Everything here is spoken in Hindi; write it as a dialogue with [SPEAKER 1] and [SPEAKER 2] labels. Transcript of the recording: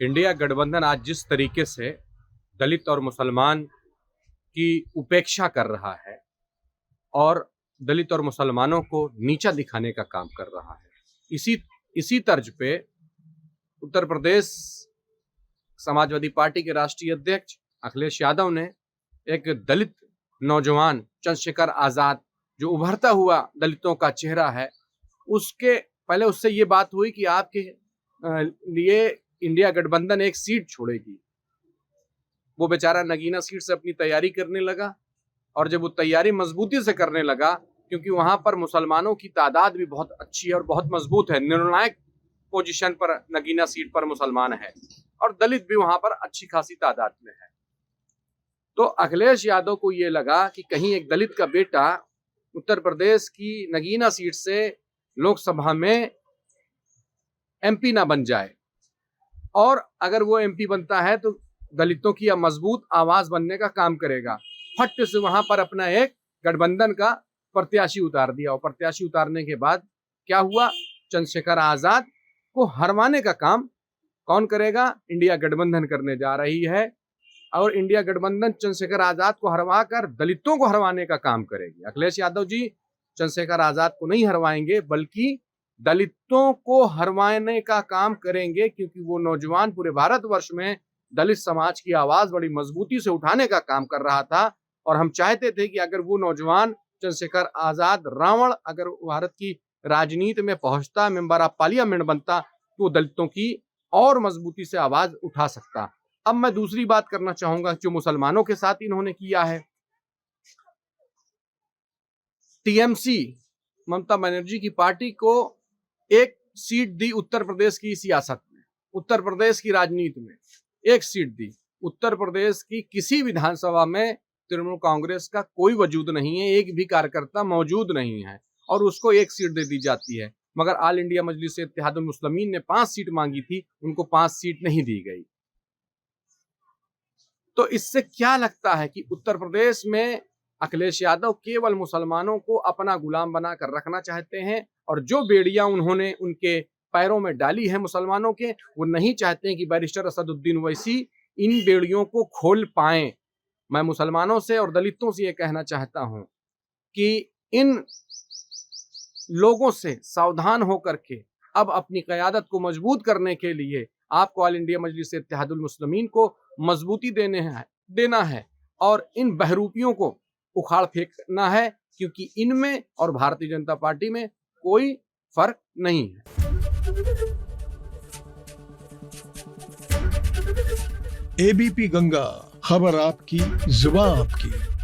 [SPEAKER 1] इंडिया गठबंधन आज जिस तरीके से दलित और मुसलमान की उपेक्षा कर रहा है और दलित और मुसलमानों को नीचा दिखाने का काम कर रहा है, इसी तर्ज पे उत्तर प्रदेश समाजवादी पार्टी के राष्ट्रीय अध्यक्ष अखिलेश यादव ने एक दलित नौजवान चंद्रशेखर आजाद, जो उभरता हुआ दलितों का चेहरा है, उससे ये बात हुई कि आपके लिए इंडिया गठबंधन एक सीट छोड़ेगी। वो बेचारा नगीना सीट से अपनी तैयारी करने लगा और जब वो तैयारी मजबूती से करने लगा, क्योंकि वहां पर मुसलमानों की तादाद भी बहुत अच्छी है और बहुत मजबूत है, निर्णायक पोजीशन पर नगीना सीट पर मुसलमान है और दलित भी वहां पर अच्छी खासी तादाद में है। तो अखिलेश यादव को ये लगा कि कहीं एक दलित का बेटा उत्तर प्रदेश की नगीना सीट से लोकसभा में एमपी ना बन जाए, और अगर वो एमपी बनता है तो दलितों की मजबूत आवाज बनने का काम करेगा। फट से वहां पर अपना एक गठबंधन का प्रत्याशी उतार दिया और प्रत्याशी उतारने के बाद क्या हुआ, चंद्रशेखर आजाद को हरवाने का काम कौन करेगा? इंडिया गठबंधन करने जा रही है और इंडिया गठबंधन चंद्रशेखर आजाद को हरवा कर दलितों को हरवाने का काम करेगी। अखिलेश यादव जी चंद्रशेखर आजाद को नहीं हरवाएंगे बल्कि दलितों को हरवाने का काम करेंगे, क्योंकि वो नौजवान पूरे भारतवर्ष में दलित समाज की आवाज बड़ी मजबूती से उठाने का काम कर रहा था और हम चाहते थे कि अगर वो नौजवान चंद्रशेखर आजाद रावण अगर भारत की राजनीति में पहुंचता, मेंबर ऑफ पार्लियामेंट बनता, तो दलितों की और मजबूती से आवाज उठा सकता। अब मैं दूसरी बात करना चाहूंगा जो मुसलमानों के साथ इन्होंने किया है। टीएमसी ममता बनर्जी की पार्टी को एक सीट दी उत्तर प्रदेश की सियासत में, उत्तर प्रदेश की राजनीति में एक सीट दी। उत्तर प्रदेश की किसी विधानसभा में तृणमूल कांग्रेस का कोई वजूद नहीं है, एक भी कार्यकर्ता मौजूद नहीं है और उसको एक सीट दे दी जाती है। मगर ऑल इंडिया मजलिस इत्तेहादुल मुस्लिमीन ने 5 सीट मांगी थी, उनको 5 सीट नहीं दी गई। तो इससे क्या लगता है कि उत्तर प्रदेश में अखिलेश यादव केवल मुसलमानों को अपना गुलाम बनाकर रखना चाहते हैं और जो बेड़ियां उन्होंने उनके पैरों में डाली है मुसलमानों के, वो नहीं चाहते हैं कि बैरिस्टर असदुद्दीन ओवैसी इन बेड़ियों को खोल पाएं। मैं मुसलमानों से और दलितों से ये कहना चाहता हूं कि इन लोगों से सावधान होकर के अब अपनी क़यादत को मजबूत करने के लिए आपको ऑल इंडिया मजलिस इत्तेहादुल मुस्लिमीन को मजबूती देना है और इन बहरूपियों को उखाड़ फेंकना है, क्योंकि इनमें और भारतीय जनता पार्टी में कोई फर्क नहीं है।
[SPEAKER 2] एबीपी गंगा, खबर आपकी, जुबान आपकी।